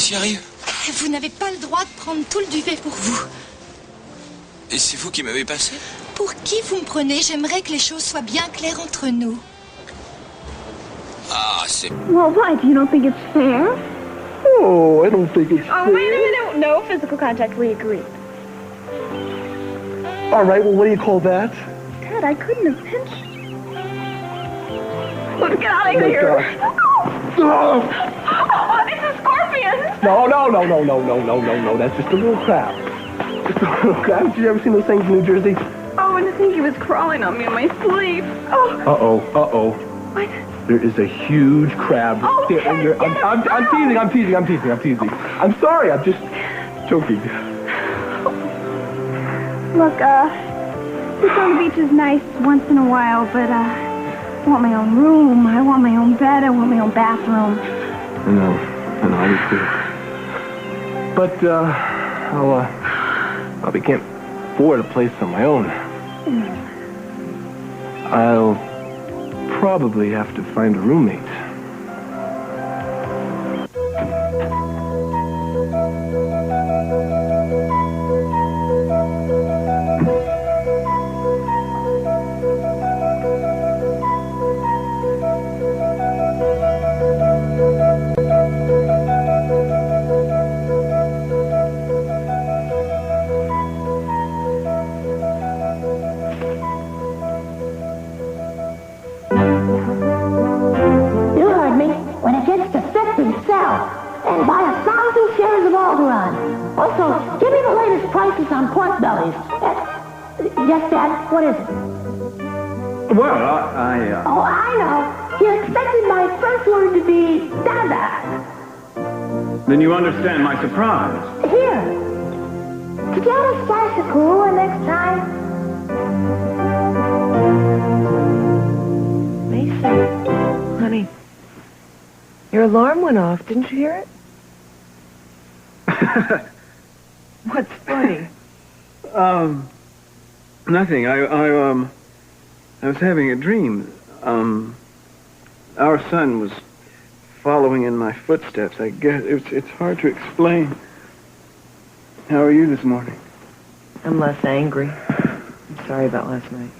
sérieux? Vous n'avez pas le droit de prendre tout le duvet pour vous. Et c'est vous qui m'avez passé? Pour qui vous me prenez? J'aimerais que les choses soient bien claires entre nous. Ah, c'est... Well, what? You don't think it's fair? Oh, I don't think it's fair. Oh, wait a minute. No physical contact. We agree. All right, well, what do you call that? Ted, I couldn't have pinched. Let's get out of Oh, here. Oh. Oh, it's a scorpion. No. That's just a little crab. Just a little crab. Have you ever seen those things in New Jersey? Oh, and to think he was crawling on me in my sleep. Oh. Uh-oh. What? There is a huge crab. Oh, there. Ted, I'm teasing. I'm sorry, I'm just joking. Look, this on the beach is nice once in a while, but, I want my own room. I want my own bed. I want my own bathroom. I know, I do too. But, I can't afford a place on my own. I'll probably have to find a roommate. Also, give me the latest prices on pork bellies. Yes, Dad, what is it? Well, Oh, I know. You expected my first word to be Dada. Then you understand my surprise. Here. Could you have a splash of Kahlua next time? Mason, honey, your alarm went off. Didn't you hear it? What's funny? Nothing. I was having a dream. Our son was following in my footsteps. I guess it's hard to explain. How are you this morning? I'm less angry. I'm sorry about last night.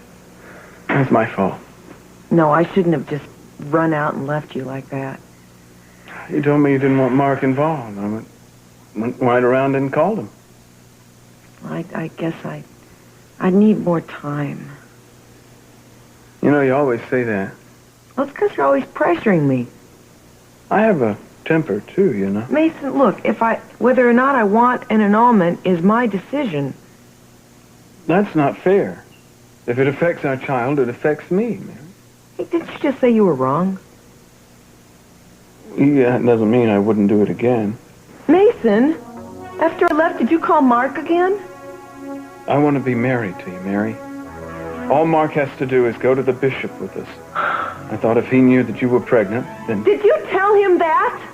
That's my fault. No, I shouldn't have just run out and left you like that. You told me you didn't want Mark involved. I went right around and called him. I guess I need more time. You know, you always say that. Well, it's because you're always pressuring me. I have a temper, too, you know. Mason, look, whether or not I want an annulment is my decision. That's not fair. If it affects our child, it affects me, Mary. Hey, didn't you just say you were wrong? Yeah, it doesn't mean I wouldn't do it again. Mason, after I left, did you call Mark again? I want to be married to you, Mary. All Mark has to do is go to the bishop with us. I thought if he knew that you were pregnant, then... Did you tell him that?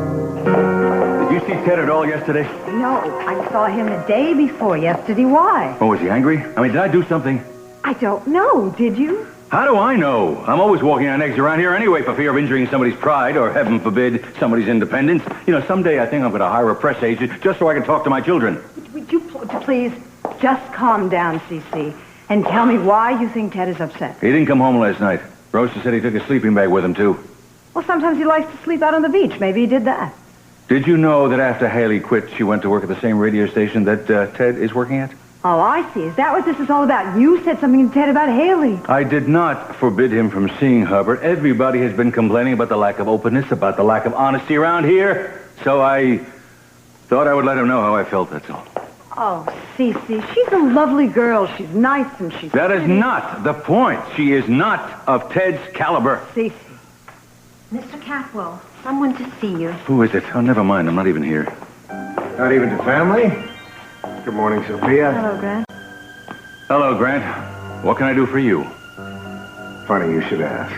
Did you see Ted at all yesterday? No, I saw him the day before yesterday. Why? Oh, was he angry? I mean, did I do something? I don't know. Did you? How do I know? I'm always walking on eggs around here anyway for fear of injuring somebody's pride or, heaven forbid, somebody's independence. You know, someday I think I'm going to hire a press agent just so I can talk to my children. Would you please just calm down, Cece, and tell me why you think Ted is upset? He didn't come home last night. Rosa said he took his sleeping bag with him, too. Well, sometimes he likes to sleep out on the beach. Maybe he did that. Did you know that after Hayley quit, she went to work at the same radio station that Ted is working at? Oh, I see. Is that what this is all about? You said something to Ted about Hayley. I did not forbid him from seeing her, but everybody has been complaining about the lack of openness, about the lack of honesty around here. So I thought I would let him know how I felt, that's all. Oh, Cece, she's a lovely girl. She's nice and she's That pretty. is not the point. She is not of Ted's caliber. Cece. Mr. Catwell, someone to see you. Who is it? Oh, never mind. I'm not even here. Not even to family? Good morning, Sophia. Hello, Grant. Hello, Grant. What can I do for you? Funny you should ask.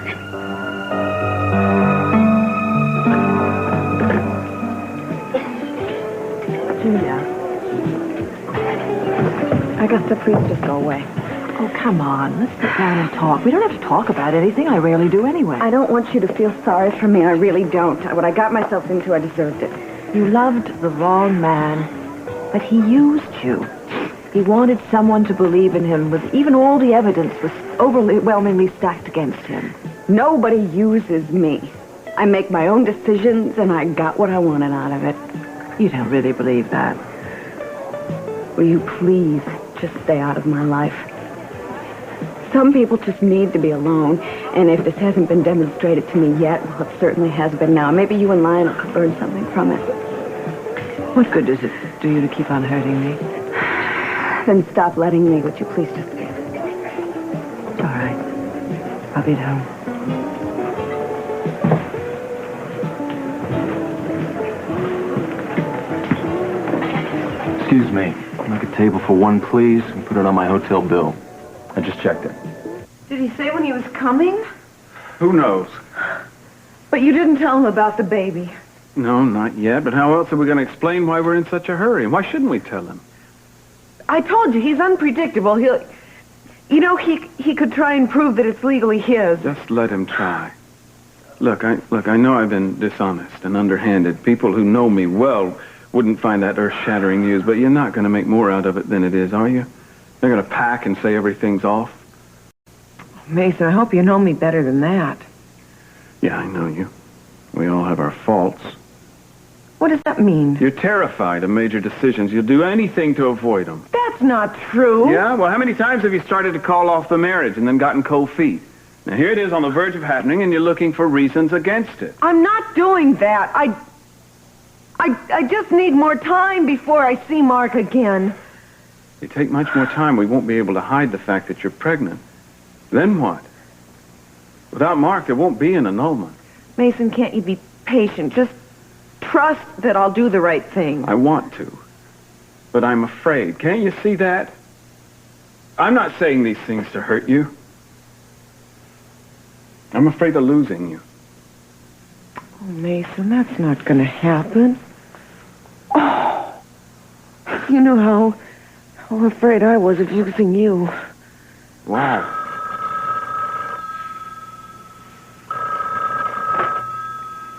Julia. Augusta, please just go away. Oh, come on. Let's sit down and talk. We don't have to talk about anything. I rarely do anyway. I don't want you to feel sorry for me. I really don't. What I got myself into, I deserved it. You loved the wrong man, but he used you. He wanted someone to believe in him, with even all the evidence was overwhelmingly stacked against him. Nobody uses me. I make my own decisions, and I got what I wanted out of it. You don't really believe that. Will you please just stay out of my life? Some people just need to be alone, and if this hasn't been demonstrated to me yet, well, it certainly has been now. Maybe you and Lionel could learn something from it. What good does it do you to keep on hurting me? Then stop letting me, would you please just... All right. I'll be down. Excuse me. Make a table for one, please, and put it on my hotel bill. I just checked it. Did he say when he was coming? Who knows? But you didn't tell him about the baby. No, not yet. But how else are we going to explain why we're in such a hurry? Why shouldn't we tell him? I told you, he's unpredictable. He'll... You know, he could try and prove that it's legally his. Just let him try. Look, I know I've been dishonest and underhanded. People who know me well wouldn't find that earth-shattering news, but you're not going to make more out of it than it is, are you? They're going to pack and say everything's off. Mason, I hope you know me better than that. Yeah, I know you. We all have our faults. What does that mean? You're terrified of major decisions. You'll do anything to avoid them. That's not true. Yeah? Well, how many times have you started to call off the marriage and then gotten cold feet? Now, here it is on the verge of happening, and you're looking for reasons against it. I'm not doing that. I just need more time before I see Mark again. If you take much more time, we won't be able to hide the fact that you're pregnant. Then what? Without Mark, there won't be an annulment. Mason, can't you be patient? Just trust that I'll do the right thing. I want to, but I'm afraid. Can't you see that? I'm not saying these things to hurt you. I'm afraid of losing you. Oh, Mason, that's not going to happen. Oh, you know how afraid I was of losing you. Wow.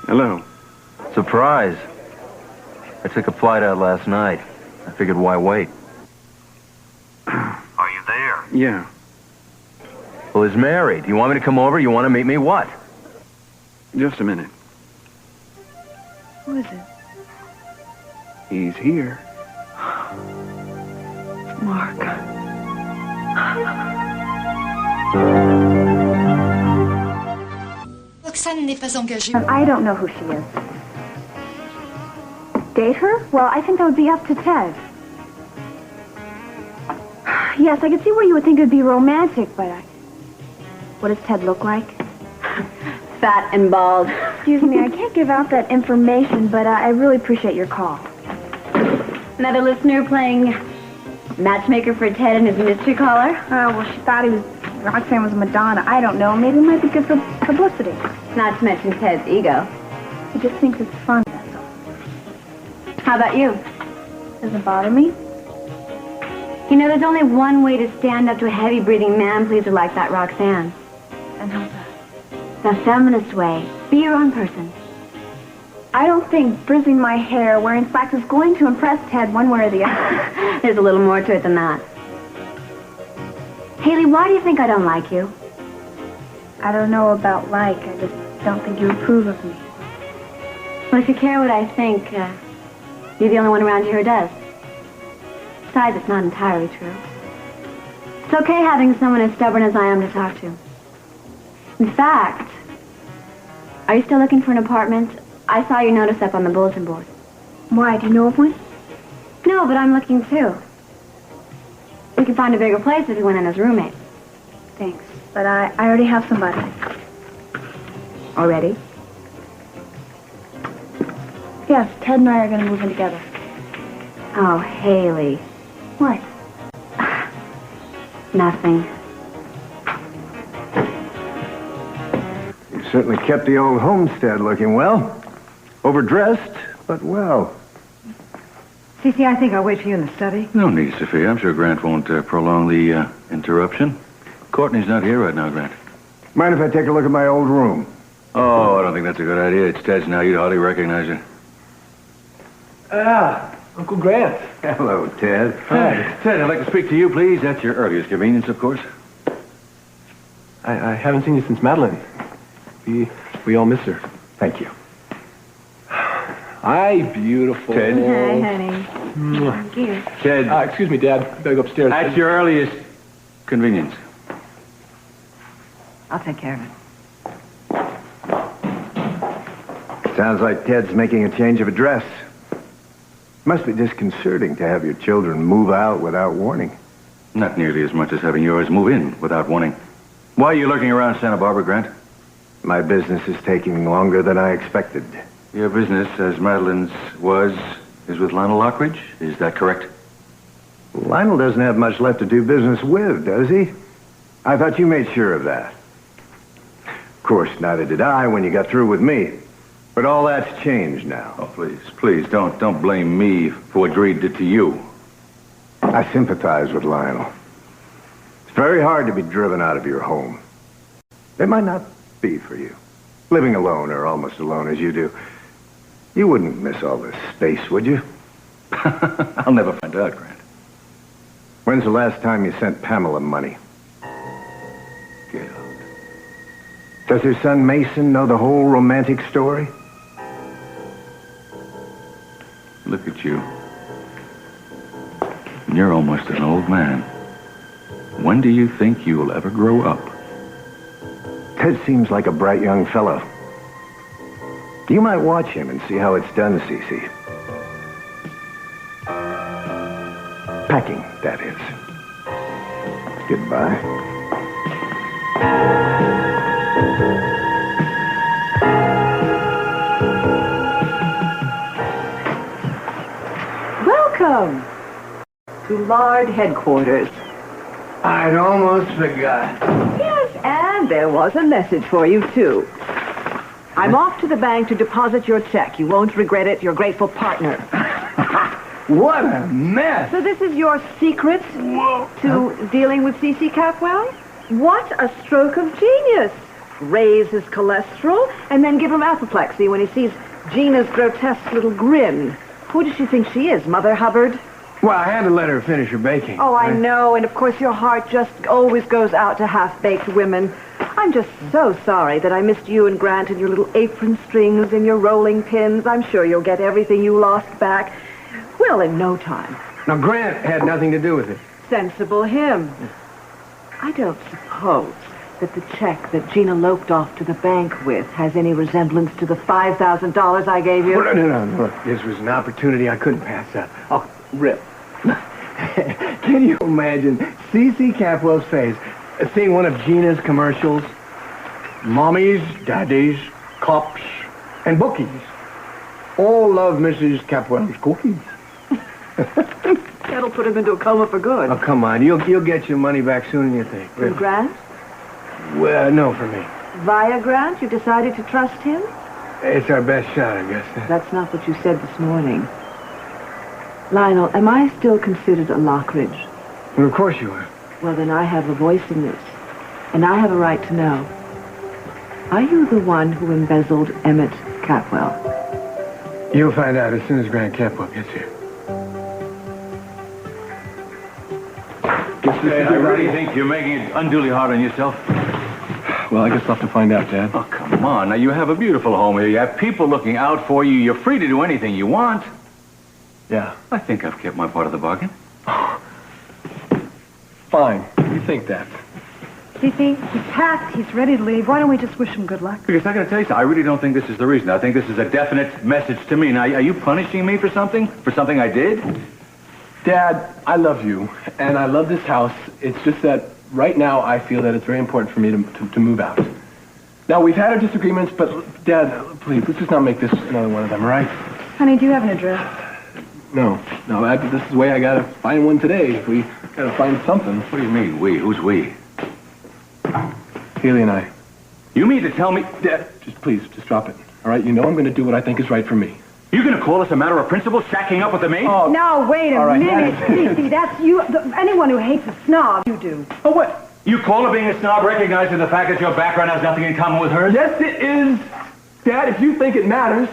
Hello. Surprise. I took a flight out last night. I figured, why wait? Are you there? Yeah. Well, he's married. You want me to come over? You want to meet me? What? Just a minute. Who is it? He's here. Mark. Roxane n'est pas engagée. I don't know who she is. Date her? Well, I think that would be up to Ted. Yes, I can see where you would think it would be romantic, but what does Ted look like? Fat and bald. Excuse me, I can't give out that information, but I really appreciate your call. Another listener playing matchmaker for Ted and his mystery caller? Oh, well, she thought Roxanne was Madonna. I don't know. Maybe it might be good for publicity. Not to mention Ted's ego. He just thinks it's fun, that's all. How about you? Doesn't bother me. You know, there's only one way to stand up to a heavy-breathing man-pleaser like that, Roxanne. And how's that? The feminist way. Be your own person. I don't think frizzing my hair, wearing slacks is going to impress Ted one way or the other. There's a little more to it than that. Hayley, why do you think I don't like you? I don't know about like. I just don't think you approve of me. Well, if you care what I think, you're the only one around here who does. Besides, it's not entirely true. It's okay having someone as stubborn as I am to talk to. In fact, are you still looking for an apartment? I saw your notice up on the bulletin board. Why? Do you know of one? No, but I'm looking too. We can find a bigger place if you went in as roommates. Thanks. But I already have somebody. Already? Yes, Ted and I are going to move in together. Oh, Hayley. What? Nothing. You certainly kept the old homestead looking well. Overdressed, but well. Cece, I think I'll wait for you in the study. No need, Sophia. I'm sure Grant won't prolong the interruption. Courtney's not here right now, Grant. Mind if I take a look at my old room? Oh, I don't think that's a good idea. It's Ted's now. You'd hardly recognize it. Ah, Uncle Grant. Hello, Ted. Hi. Ted, I'd like to speak to you, please. At your earliest convenience, of course. I haven't seen you since Madeline. We all miss her. Thank you. Hi, beautiful. Ted. Hi, honey. Mwah. Thank you. Ted. Excuse me, Dad. I better go upstairs. At your earliest convenience. I'll take care of it. Sounds like Ted's making a change of address. Must be disconcerting to have your children move out without warning. Not nearly as much as having yours move in without warning. Why are you lurking around Santa Barbara, Grant? My business is taking longer than I expected. Your business, as Madeline's is with Lionel Lockridge. Is that correct? Lionel doesn't have much left to do business with, does he? I thought you made sure of that. Of course, neither did I when you got through with me. But all that's changed now. Oh, please, don't blame me for what Greed did to you. I sympathize with Lionel. It's very hard to be driven out of your home. It might not be for you. Living alone or almost alone as you do. You wouldn't miss all this space, would you? I'll never find out, Grant. When's the last time you sent Pamela money? Get out. Does her son Meyson know the whole romantic story? Look at you. You're almost an old man. When do you think you'll ever grow up? Ted seems like a bright young fellow. You might watch him and see how it's done, Cece. Packing, that is. Goodbye. Welcome to Lard headquarters. I'd almost forgot. Yes, and there was a message for you, too. I'm off to the bank to deposit your check. You won't regret it. Your grateful partner. What a mess. So this is your secret to dealing with C.C. Capwell? What a stroke of genius. Raise his cholesterol and then give him apoplexy when he sees Gina's grotesque little grin. Who does she think she is, Mother Hubbard? Well, I had to let her finish her baking. Oh, I know, and of course your heart just always goes out to half-baked women. I'm just so sorry that I missed you and Grant and your little apron strings and your rolling pins. I'm sure you'll get everything you lost back, well, in no time. Now, Grant had nothing to do with it. Sensible him. I don't suppose that the check that Gina loped off to the bank with has any resemblance to the $5,000 I gave you. Oh, no. Look, this was an opportunity I couldn't pass up. Oh, Rip. Can you imagine C.C. Capwell's face seeing one of Gina's commercials? Mommies, daddies, cops, and bookies. All love Mrs. Capwell's cookies. That'll put him into a coma for good. Oh, come on. You'll get your money back sooner than you think. From Grant? Well, no, for me. Via Grant, you decided to trust him? It's our best shot, I guess. That's not what you said this morning. Lionel, am I still considered a Lockridge? Well, of course you are. Well, then I have a voice in this, and I have a right to know. Are you the one who embezzled Emmett Capwell? You'll find out as soon as Grant Capwell gets here. I really think you're making it unduly hard on yourself. Well, I guess I'll have to find out, Dad. Oh, come on. Now, you have a beautiful home here. You have people looking out for you. You're free to do anything you want. Yeah. I think I've kept my part of the bargain. Fine. You think that. Cece, he's packed. He's ready to leave. Why don't we just wish him good luck? Because I got to tell you something. I really don't think this is the reason. I think this is a definite message to me. Now, are you punishing me for something? For something I did? Dad, I love you, and I love this house. It's just that right now I feel that it's very important for me to move out. Now, we've had our disagreements, but Dad, please, let's just not make this another one of them, all right? Honey, do you have an address? No, this is the way I gotta find one today. We gotta find something. What do you mean, we? Who's we? Hayley and I. You mean to tell me... Dad, just please, just drop it. All right? You know I'm gonna do what I think is right for me. You gonna call us a matter of principle, shacking up with the maid? Oh, now, wait a minute, Cece. Cece, that's you. Anyone who hates a snob, you do. Oh, what? You call her being a snob, recognizing the fact that your background has nothing in common with hers? Yes, it is. Dad, if you think it matters.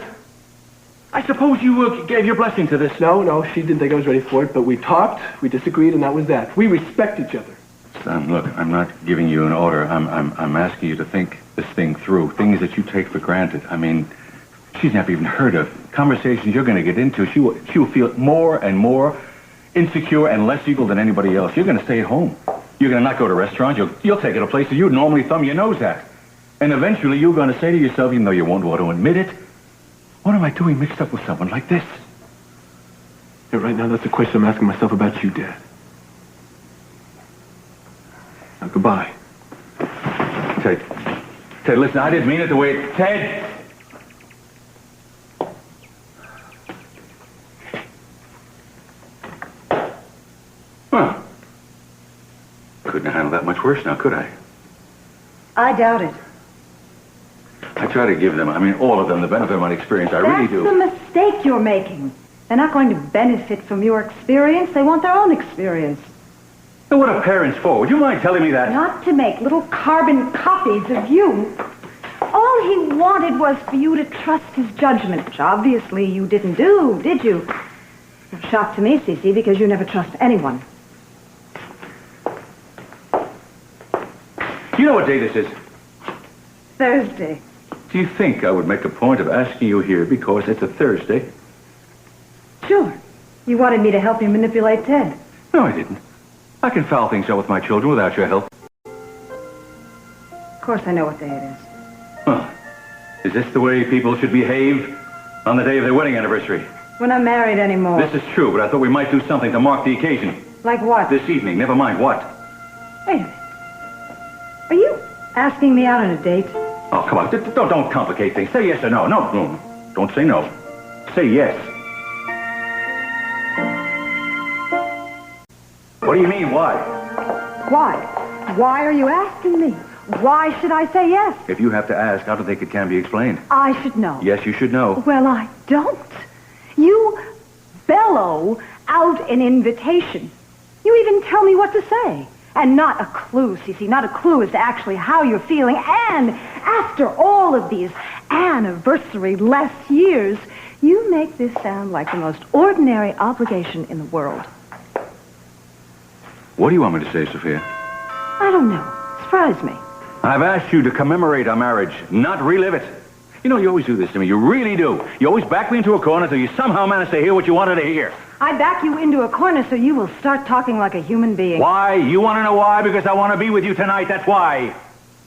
I suppose you gave your blessing to this. No, she didn't think I was ready for it, but we talked, we disagreed, and that was that. We respect each other. Son, look, I'm not giving you an order. I'm asking you to think this thing through. Things that you take for granted. I mean, she's never even heard of. Conversations you're going to get into, she will feel more and more insecure and less equal than anybody else. You're going to stay at home. You're going to not go to restaurants. You'll take her to places you'd normally thumb your nose at. And eventually you're going to say to yourself, even though you won't want to admit it, what am I doing mixed up with someone like this? Yeah, right now, that's the question I'm asking myself about you, Dad. Now, goodbye. Ted, listen, I didn't mean it the way it... Ted! Well, couldn't have handled that much worse now, could I? I doubt it. I try to give them, all of them, the benefit of my experience. I really do. That's the mistake you're making. They're not going to benefit from your experience. They want their own experience. And what are parents for? Would you mind telling me that? Not to make little carbon copies of you. All he wanted was for you to trust his judgment, which obviously you didn't do, did you? A shock to me, Cece, because you never trust anyone. You know what day this is? Thursday. Do you think I would make a point of asking you here because it's a Thursday? Sure. You wanted me to help you manipulate Ted. No, I didn't. I can foul things out with my children without your help. Of course I know what day it is. Well, is this the way people should behave on the day of their wedding anniversary? We're not married anymore. This is true, but I thought we might do something to mark the occasion. Like what? This evening, never mind what. Wait a minute. Are you asking me out on a date? Oh, come on, don't complicate things. Say yes or no. No, don't say no. Say yes. What do you mean, why? Why? Why are you asking me? Why should I say yes? If you have to ask, I don't think it can be explained. I should know. Yes, you should know. Well, I don't. You bellow out an invitation. You even tell me what to say. And not a clue, Cece, not a clue as to actually how you're feeling. And after all of these anniversary-less years, you make this sound like the most ordinary obligation in the world. What do you want me to say, Sophia? I don't know. Surprise me. I've asked you to commemorate our marriage, not relive it. You know, you always do this to me. You really do. You always back me into a corner so you somehow manage to hear what you wanted to hear. I back you into a corner so you will start talking like a human being. Why? You want to know why? Because I want to be with you tonight. That's why.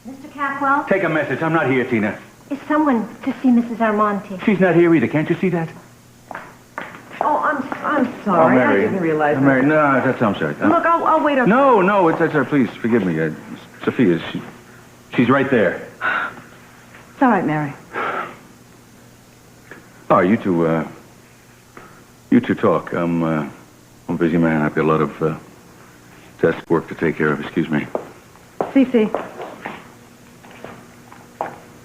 Mr. Catwell? Take a message. I'm not here, Tina. Is someone to see Mrs. Armonti? She's not here either. Can't you see that? Oh, I'm sorry. Mary. I didn't realize that. Mary, no, I'm sorry. Look, I'll wait up. No, it's her. Please, forgive me. Sophia, she's right there. It's all right, Mary. Oh, you two talk. I'm a busy man. I've got a lot of desk work to take care of. Excuse me. Cece.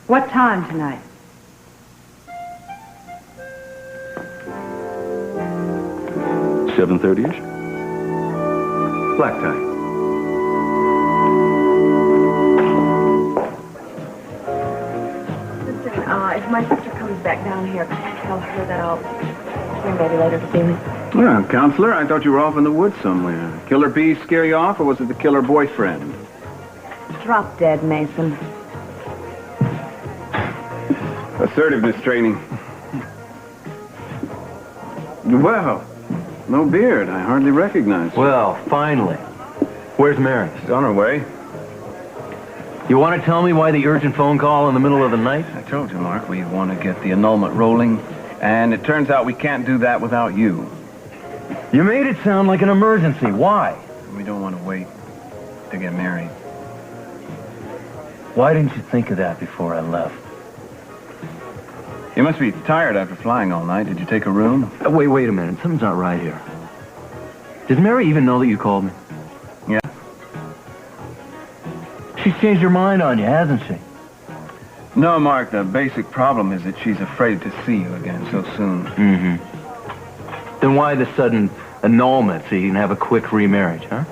What time tonight? $7:30-ish. Black tie. Listen, if my sister comes back down here, could you tell her that I'll bring Baby later this evening? Well, counselor, I thought you were off in the woods somewhere. Killer bees scare you off, or was it the killer boyfriend? Drop dead, Mason. Assertiveness training. Well, no beard. I hardly recognize you. Well, finally. Where's Mary? She's on her way. You want to tell me why the urgent phone call in the middle of the night? I told you, Mark, we want to get the annulment rolling, and it turns out we can't do that without you. You made it sound like an emergency. Why? We don't want to wait to get married. Why didn't you think of that before I left? You must be tired after flying all night. Did you take a room? Wait a minute. Something's not right here. Does Mary even know that you called me? Yeah. She's changed her mind on you, hasn't she? No, Mark, the basic problem is that she's afraid to see you again so soon. Mm-hmm. Then why the sudden annulment so you can have a quick remarriage, huh?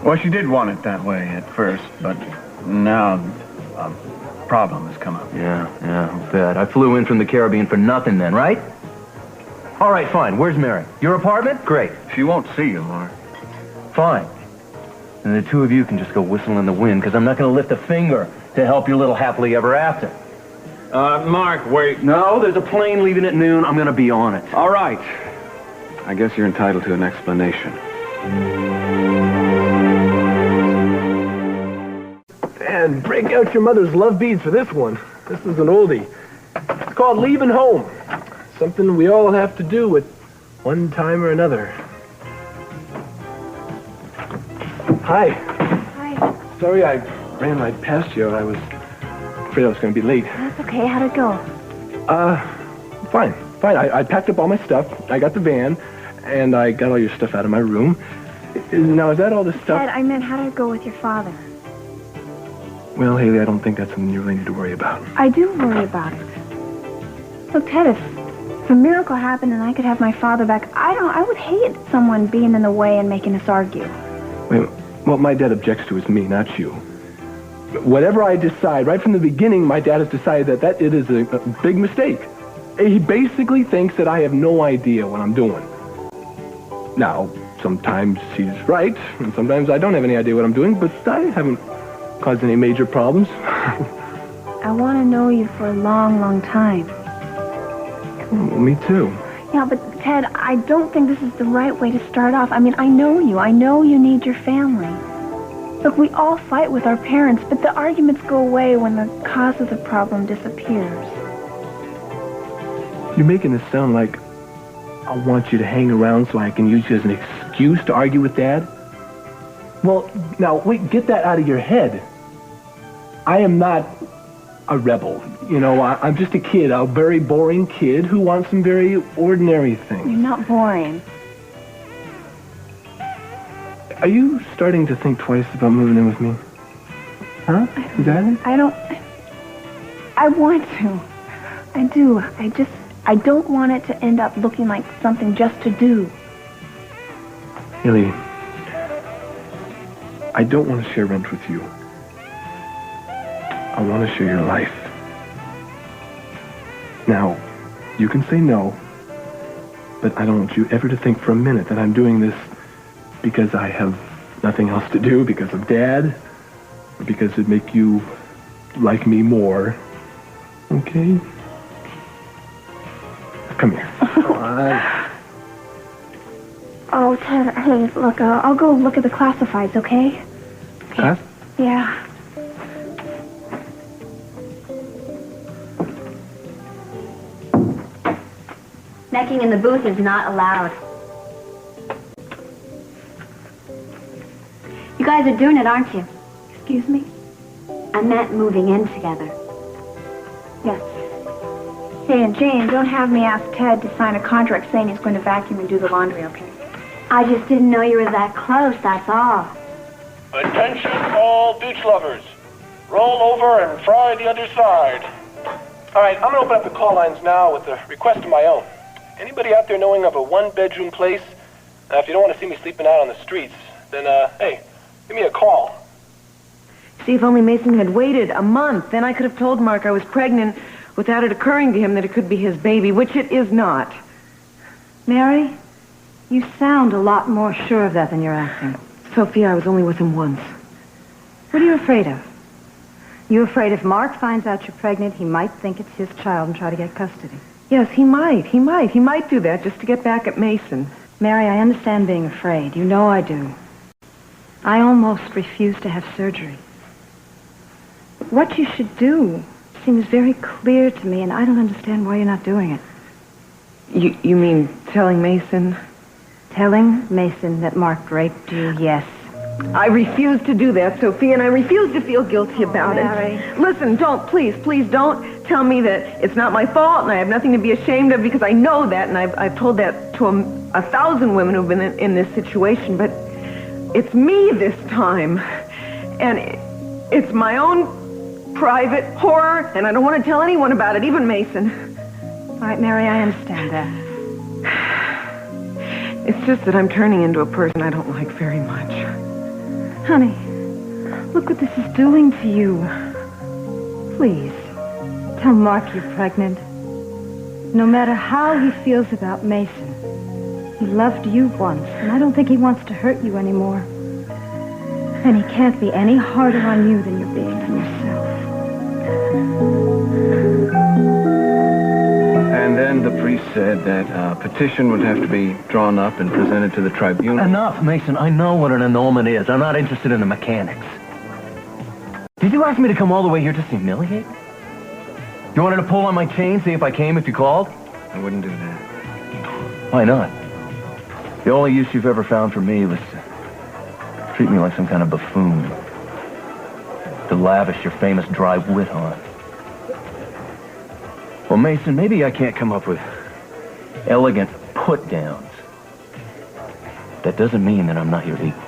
Well, she did want it that way at first, but now a problem has come up. Yeah, I bet. I flew in from the Caribbean for nothing then, right? All right, fine. Where's Mary? Your apartment? Great. She won't see you, Mark. Fine. And the two of you can just go whistle in the wind, because I'm not going to lift a finger to help your little happily ever after. Mark, wait. No, there's a plane leaving at noon. I'm going to be on it. All right. I guess you're entitled to an explanation. And break out your mother's love beads for this one. This is an oldie. It's called Leaving Home. Something we all have to do at one time or another. Hi. Hi. Sorry I ran right past you. I was afraid I was going to be late. That's okay. How'd it go? Fine. I packed up all my stuff. I got the van, and I got all your stuff out of my room. Now, is that all the stuff? Ted, I meant, how did it go with your father? Well, Hayley, I don't think that's something you really need to worry about. I do worry about it. Look, Ted, if a miracle happened and I could have my father back, I would hate someone being in the way and making us argue. Wait, what my dad objects to is me, not you. Whatever I decide, right from the beginning, my dad has decided that it is a big mistake. He basically thinks that I have no idea what I'm doing. Now, sometimes he's right, and sometimes I don't have any idea what I'm doing, but I haven't caused any major problems. I want to know you for a long, long time. Well, me too. Yeah, but Ted, I don't think this is the right way to start off. I mean, I know you. I know you need your family. Look, we all fight with our parents, but the arguments go away when the cause of the problem disappears. You're making it sound like I want you to hang around so I can use you as an excuse to argue with Dad. Well, now, wait, get that out of your head. I am not a rebel. You know, I'm just a kid, a very boring kid who wants some very ordinary things. You're not boring. Are you starting to think twice about moving in with me? Huh? Is that it? I want to. I do. I don't want it to end up looking like something just to do. Hayley, I don't want to share rent with you. I want to share your life. Now, you can say no, but I don't want you ever to think for a minute that I'm doing this because I have nothing else to do, because of Dad, or because it'd make you like me more. Okay? Come here. Come on. Oh, Ted, hey, look, I'll go look at the classifieds, okay? Huh? Yeah. Necking in the booth is not allowed. You guys are doing it, aren't you? Excuse me? I meant moving in together. Yes. Hey, and Jane, don't have me ask Ted to sign a contract saying he's going to vacuum and do the laundry, okay? I just didn't know you were that close, that's all. Attention all beach lovers. Roll over and fry the underside. All right, I'm going to open up the call lines now with a request of my own. Anybody out there knowing of a one-bedroom place? If you don't want to see me sleeping out on the streets, then, hey, give me a call. See, if only Mason had waited a month, then I could have told Mark I was pregnant without it occurring to him that it could be his baby, which it is not. Mary, you sound a lot more sure of that than you're acting. Sophia, I was only with him once. What are you afraid of? You afraid if Mark finds out you're pregnant, he might think it's his child and try to get custody? Yes, he might. He might do that just to get back at Mason. Mary, I understand being afraid. You know I do. I almost refuse to have surgery. But what you should do seems very clear to me, and I don't understand why you're not doing it. You mean telling Mason? Telling Mason that Mark raped you, yes. I refuse to do that, Sophia, and I refuse to feel guilty about Mary. it. Listen, please don't tell me that it's not my fault and I have nothing to be ashamed of, because I know that, and I've told that to 1,000 women who've been in this situation, but it's me this time, and it's my own private horror, and I don't want to tell anyone about it, even Mason. All right, Mary, I understand that. It's just that I'm turning into a person I don't like very much. Honey, look what this is doing to you. Please, tell Mark you're pregnant. No matter how he feels about Mason, he loved you once, and I don't think he wants to hurt you anymore. And he can't be any harder on you than you're being on yourself. And then the priest said that a petition would have to be drawn up and presented to the tribunal. Enough, Mason. I know what an annulment is. I'm not interested in the mechanics. Did you ask me to come all the way here to humiliate? You wanted to pull on my chain, see if I came if you called? I wouldn't do that. Why not? The only use you've ever found for me was to treat me like some kind of buffoon. To lavish your famous dry wit on. Well, Mason, maybe I can't come up with elegant put-downs. That doesn't mean that I'm not your equal.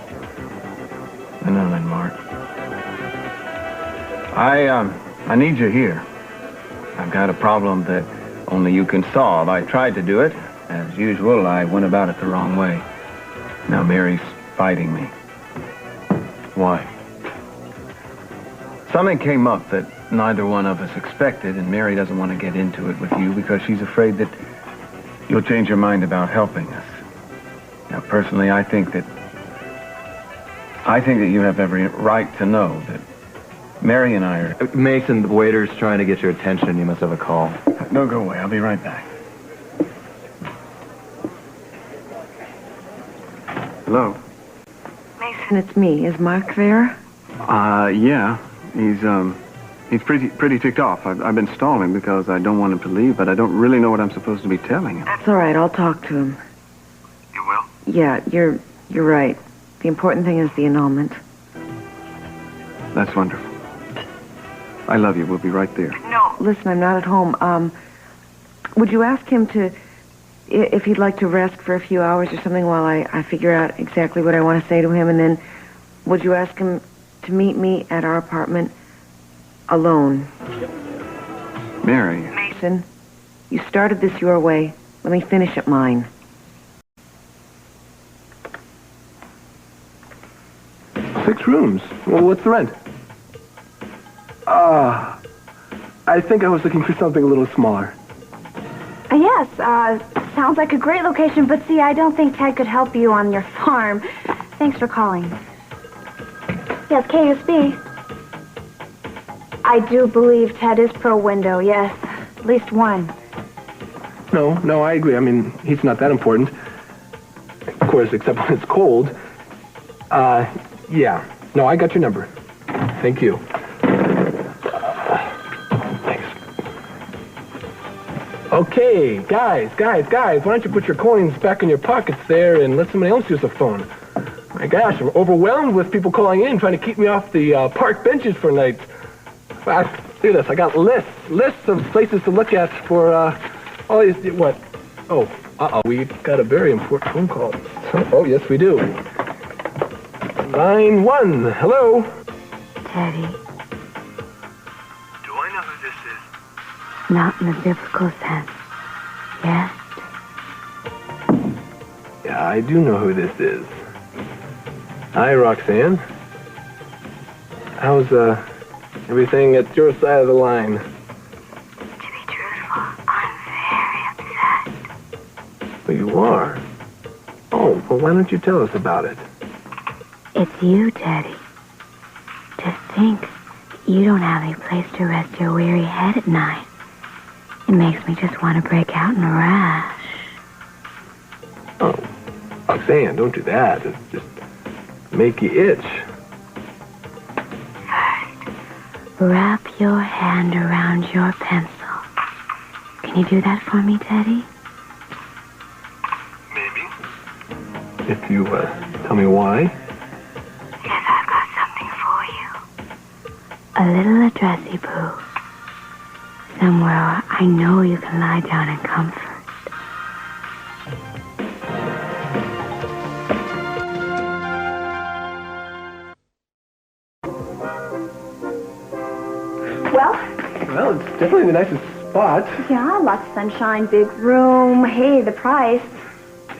I know that, Mark. I need you here. I've got a problem that only you can solve. I tried to do it. As usual, I went about it the wrong way. Now Mary's fighting me. Why? Something came up that neither one of us expected, and Mary doesn't want to get into it with you because she's afraid that you'll change your mind about helping us. Now, personally, I think that you have every right to know that Mary and I are... Mason, the waiter's trying to get your attention. You must have a call. No, go away. I'll be right back. Hello? Mason, it's me. Is Mark there? Yeah. He's pretty ticked off. I've been stalling because I don't want him to leave, but I don't really know what I'm supposed to be telling him. That's all right. I'll talk to him. You will? Yeah, you're right. The important thing is the annulment. That's wonderful. I love you. We'll be right there. No. Listen, I'm not at home. Would you ask him if he'd like to rest for a few hours or something while I figure out exactly what I want to say to him, and then would you ask him to meet me at our apartment alone? Mary. Mason, you started this your way. Let me finish it mine. Six rooms. Well, what's the rent? I think I was looking for something a little smaller. Yes, sounds like a great location, but see, I don't think Ted could help you on your farm. Thanks for calling. Yes, KSB. I do believe Ted is pro-window, yes. At least one. No, I agree. I mean, he's not that important. Of course, except when it's cold. Yeah. No, I got your number. Thank you. Thanks. Okay, guys, why don't you put your coins back in your pockets there and let somebody else use the phone? My gosh, I'm overwhelmed with people calling in trying to keep me off the park benches for nights. Look at this. I got lists of places to look at for all these... What? Oh, we got a very important phone call. Oh, yes, we do. Line 1. Hello? Teddy. Do I know who this is? Not in the biblical sense. Yes? Yeah, I do know who this is. Hi, Roxanne. How's, everything at your side of the line? To be truthful, I'm very upset. Well, you are? Oh, well, why don't you tell us about it? It's you, Teddy. To think you don't have any place to rest your weary head at night. It makes me just want to break out in a rash. Oh, Roxanne, don't do that. It's just make you itch. Wrap your hand around your pencil. Can you do that for me, Teddy? Maybe. If you, tell me why. Yes, I've got something for you. A little addressy boo. Somewhere I know you can lie down in comfort. definitely the nicest spot. Yeah, lots of sunshine, big room. Hey, the price.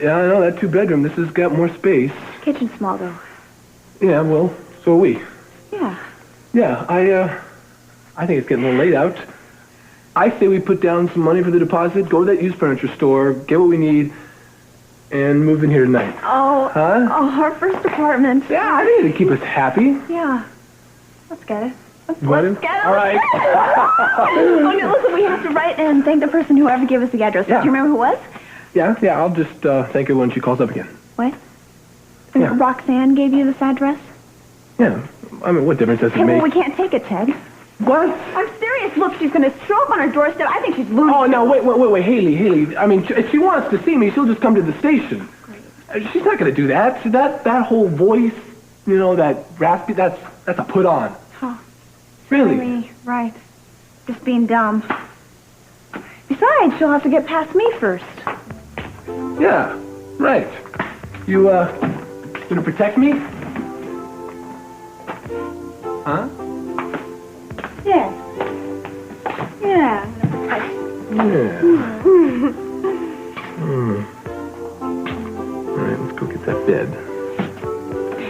Yeah, I know, that two-bedroom. This has got more space. Kitchen small, though. Yeah, well, so are we. Yeah. Yeah, I think it's getting a little late out. I say we put down some money for the deposit, go to that used furniture store, get what we need, and move in here tonight. Oh. Huh? Oh, our first apartment. Yeah, I think it'd keep us happy. Yeah. Let's get it. Let's get it. All right. Oh, no, listen, we have to write and thank the person whoever gave us the address. Yeah. Do you remember who it was? Yeah, I'll just thank her when she calls up again. What? Yeah. Roxanne gave you this address? Yeah. I mean, what difference does it Hey, make? well, we can't take it, Ted. What? I'm serious. Look, she's going to show up on our doorstep. I think she's loony. Oh, no, wait, Hayley. I mean, if she wants to see me, she'll just come to the station. Great. She's not going to do that. See, that whole voice, you know, that raspy, that's a put on. Huh. Really? Right. Just being dumb. Besides, she'll have to get past me first. Yeah, right. You, gonna protect me? Huh? Yeah. Yeah. All right, let's go get that bed.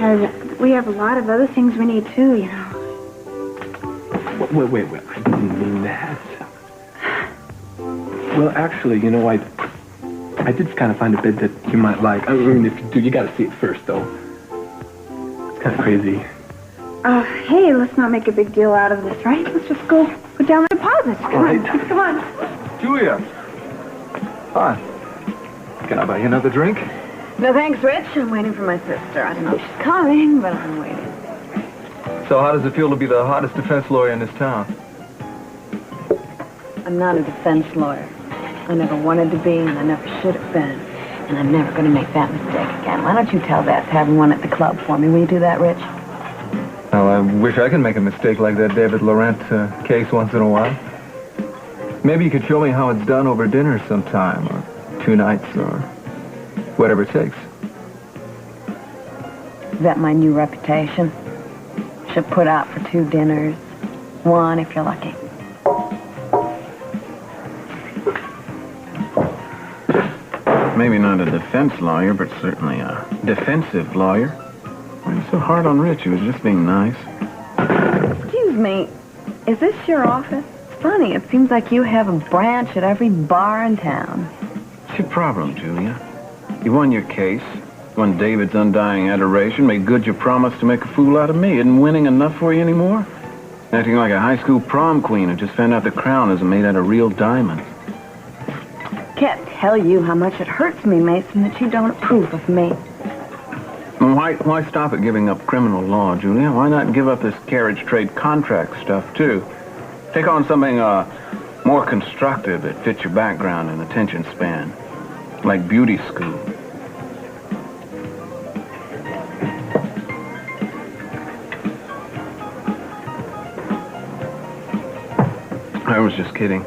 And we have a lot of other things we need, too, you know. Wait. I didn't mean that. Well, actually, you know, I did kind of find a bed that you might like. I mean, if you do, you got to see it first, though. It's kind of crazy. Hey, let's not make a big deal out of this, right? Let's just go put down the deposit. Come on. Julia. Hi. Can I buy you another drink? No, thanks, Rich. I'm waiting for my sister. I don't know if she's coming, but I'm waiting. So how does it feel to be the hottest defense lawyer in this town? I'm not a defense lawyer. I never wanted to be, and I never should have been. And I'm never going to make that mistake again. Why don't you tell that to having one at the club for me? Will you do that, Rich? Well, I wish I could make a mistake like that David Laurent case once in a while. Maybe you could show me how it's done over dinner sometime, or 2 nights, or whatever it takes. Is that my new reputation? Should put out for 2 dinners. 1 if you're lucky. Maybe not a defense lawyer, but certainly a defensive lawyer. Why are you so hard on Rich? He was just being nice. Excuse me. Is this your office? It's funny. It seems like you have a branch at every bar in town. What's your problem, Julia? You won your case, won David's undying adoration, made good your promise to make a fool out of me. Isn't winning enough for you anymore? Acting like a high school prom queen who just found out the crown isn't made out of real diamonds. Can't tell you how much it hurts me, Mason, that you don't approve of me. Why stop at giving up criminal law, Julia? Why not give up this carriage trade contract stuff, too? Take on something more constructive that fits your background and attention span. Like beauty school. I was just kidding.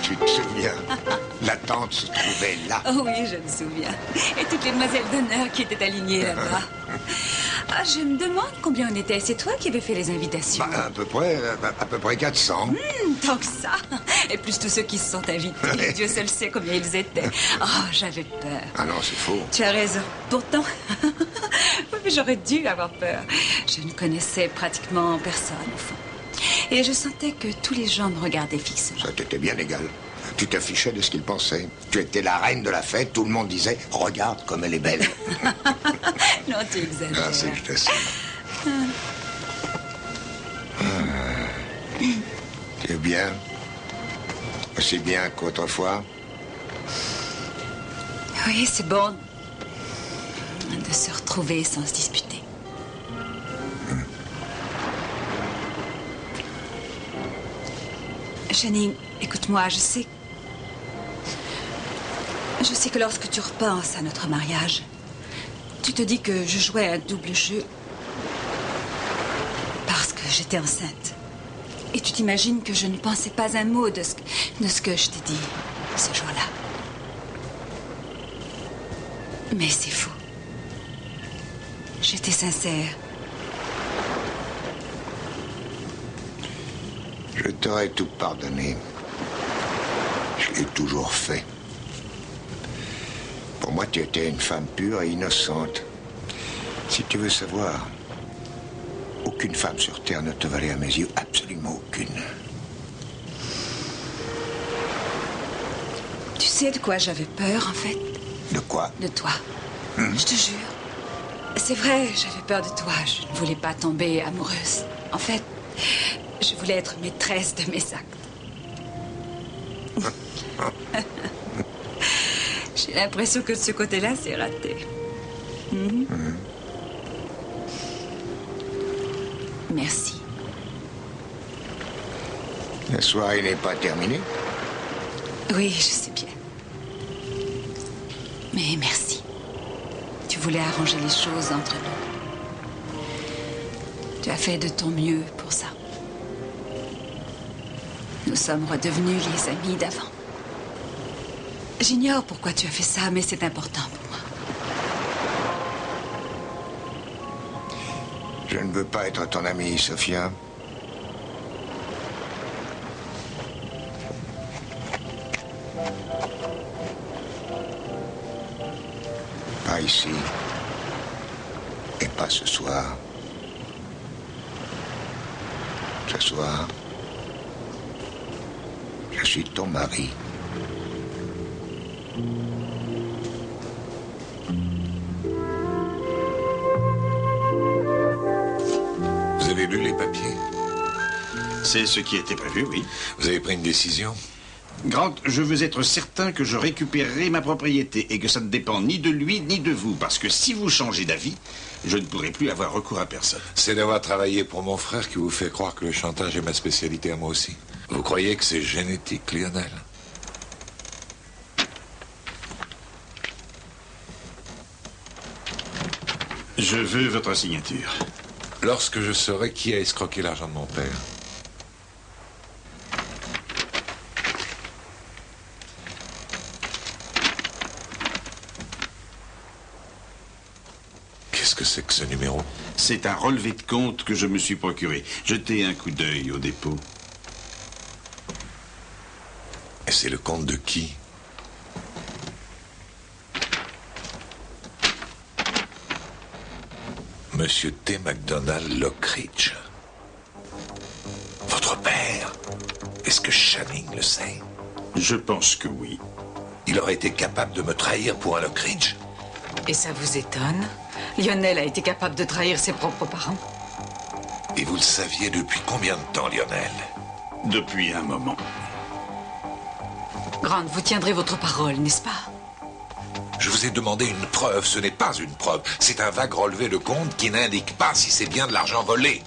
Tu te souviens? La tante se trouvait là. Oh oui, je me souviens. Et toutes les demoiselles d'honneur qui étaient alignées là-bas. Ah, je me demande combien on était. C'est toi qui avais fait les invitations. Bah, à peu près 400. Tant que ça. Et plus tous ceux qui se sont invités. Dieu seul sait combien ils étaient. Oh, j'avais peur. Ah non, c'est faux. Tu as raison. Pourtant, oui, mais j'aurais dû avoir peur. Je ne connaissais pratiquement personne, au fond. Et je sentais que tous les gens me regardaient fixement. Ça t'était bien égal. Tu t'affichais de ce qu'ils pensaient. Tu étais la reine de la fête. Tout le monde disait « Regarde comme elle est belle ». Non, tu exagères. Ah, c'est que je t'assure. Tu es bien. Aussi bien qu'autrefois. Oui, c'est bon de se retrouver sans se disputer. Channing, écoute-moi, je sais que lorsque tu repenses à notre mariage, tu te dis que je jouais un double jeu parce que j'étais enceinte. Et tu t'imagines que je ne pensais pas un mot de ce que je t'ai dit ce jour-là. Mais c'est faux. J'étais sincère. Je t'aurais tout pardonné. Je l'ai toujours fait. Pour moi, tu étais une femme pure et innocente. Si tu veux savoir, aucune femme sur Terre ne te valait à mes yeux, absolument aucune. Tu sais de quoi j'avais peur, en fait? De quoi? De toi. Je te jure. C'est vrai, j'avais peur de toi. Je ne voulais pas tomber amoureuse. En fait, je voulais être maîtresse de mes actes. J'ai l'impression que de ce côté-là, c'est raté. Merci. La soirée n'est pas terminée? Oui, je sais bien. Mais merci. Tu voulais arranger les choses entre nous. Tu as fait de ton mieux pour ça. Nous sommes redevenus les amis d'avant. J'ignore pourquoi tu as fait ça, mais c'est important pour moi. Je ne veux pas être ton amie, Sophia. Pas ici. Et pas ce soir. Ce soir, je suis ton mari. Vous avez lu les papiers? C'est ce qui était prévu, oui. Vous avez pris une décision? Grant, je veux être certain que je récupérerai ma propriété et que ça ne dépend ni de lui ni de vous. Parce que si vous changez d'avis, je ne pourrai plus avoir recours à personne. C'est d'avoir travaillé pour mon frère qui vous fait croire que le chantage est ma spécialité à moi aussi. Vous croyez que c'est génétique, Lionel? Je veux votre signature. Lorsque je saurai qui a escroqué l'argent de mon père. Qu'est-ce que c'est que ce numéro? C'est un relevé de compte que je me suis procuré. Jetez un coup d'œil au dépôt. Et c'est le compte de qui? Monsieur T. MacDonald Lockridge. Votre père. Est-ce que Channing le sait? Je pense que oui. Il aurait été capable de me trahir pour un Lockridge? Et ça vous étonne? Lionel a été capable de trahir ses propres parents. Et vous le saviez depuis combien de temps, Lionel? Depuis un moment. Grant, vous tiendrez votre parole, n'est-ce pas? Je vous ai demandé une preuve. Ce n'est pas une preuve. C'est un vague relevé de compte qui n'indique pas si c'est bien de l'argent volé.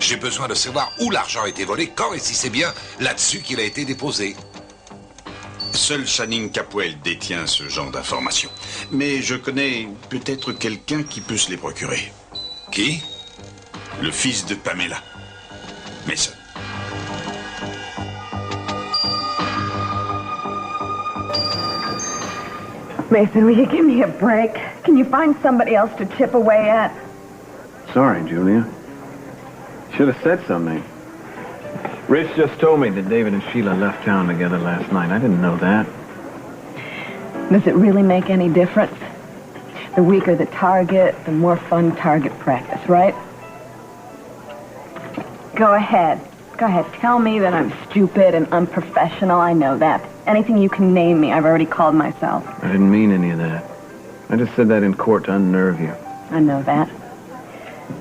J'ai besoin de savoir où l'argent a été volé, quand et si c'est bien là-dessus qu'il a été déposé. Seul Channing Capwell détient ce genre d'informations. Mais je connais peut-être quelqu'un qui peut se les procurer. Qui? Le fils de Pamela. Meyson. Mason, will you give me a break? Can you find somebody else to chip away at? Sorry, Julia. Should have said something. Rich just told me that David and Sheila left town together last night. I didn't know that. Does it really make any difference? The weaker the target, the more fun target practice, right? Go ahead. Go ahead. Tell me that I'm stupid and unprofessional. I know that. Anything you can name me, I've already called myself. I didn't mean any of that. I just said that in court to unnerve you. I know that.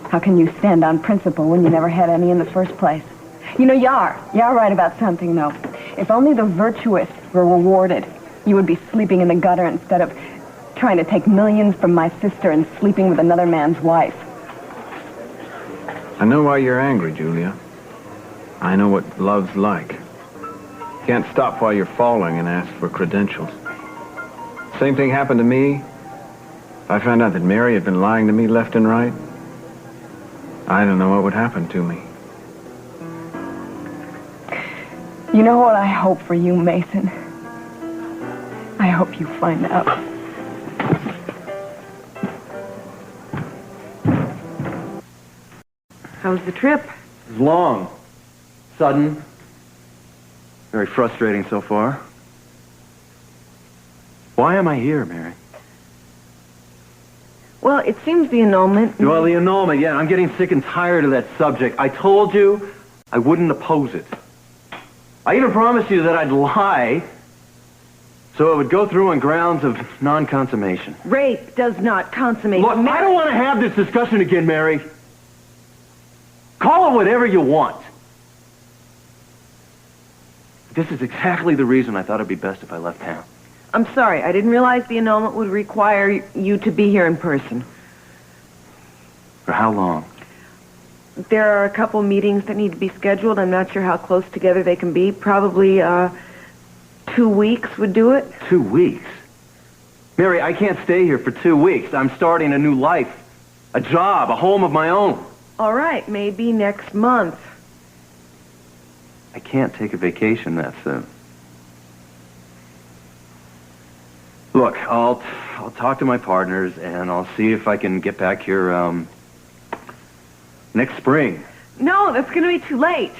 How can you stand on principle when you never had any in the first place? You know, you are right about something, though. If only the virtuous were rewarded, you would be sleeping in the gutter instead of trying to take millions from my sister and sleeping with another man's wife. I know why you're angry, Julia. I know what love's like. Can't stop while you're falling and ask for credentials. Same thing happened to me. If I found out that Mary had been lying to me left and right, I don't know what would happen to me. You know what I hope for you, Mason? I hope you find out. How was the trip? It was long, sudden, very frustrating so far. Why am I here, Mary? Well, it seems the annulment... Well, the annulment, yeah, I'm getting sick and tired of that subject. I told you I wouldn't oppose it. I even promised you that I'd lie so it would go through on grounds of non-consummation. Rape does not consummate. Look, I don't want to have this discussion again, Mary. Call it whatever you want. This is exactly the reason I thought it'd be best if I left town. I'm sorry, I didn't realize the annulment would require you to be here in person. For how long? There are a couple meetings that need to be scheduled. I'm not sure how close together they can be. Probably, 2 weeks would do it. 2 weeks? Mary, I can't stay here for 2 weeks. I'm starting a new life. A job, a home of my own. All right, maybe next month. I can't take a vacation that soon. Look, I'll talk to my partners, and I'll see if I can get back here, next spring. No, that's going to be too late.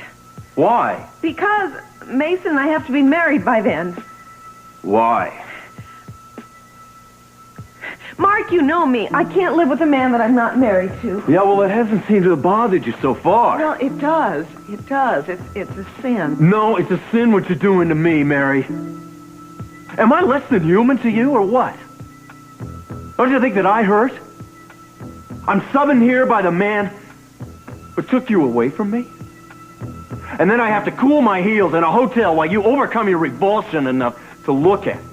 Why? Because Mason and I have to be married by then. Why? Mark, you know me. I can't live with a man that I'm not married to. Yeah, well, it hasn't seemed to have bothered you so far. Well, it does. It does. It's a sin. No, it's a sin what you're doing to me, Mary. Am I less than human to you, or what? Don't you think that I hurt? I'm subbing here by the man who took you away from me? And then I have to cool my heels in a hotel while you overcome your revulsion enough to look at me.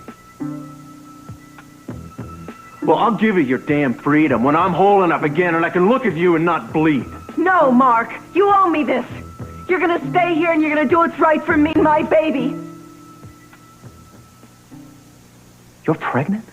Well, I'll give you your damn freedom when I'm holding up again and I can look at you and not bleed. No, Mark. You owe me this. You're going to stay here and you're going to do what's right for me and my baby. You're pregnant?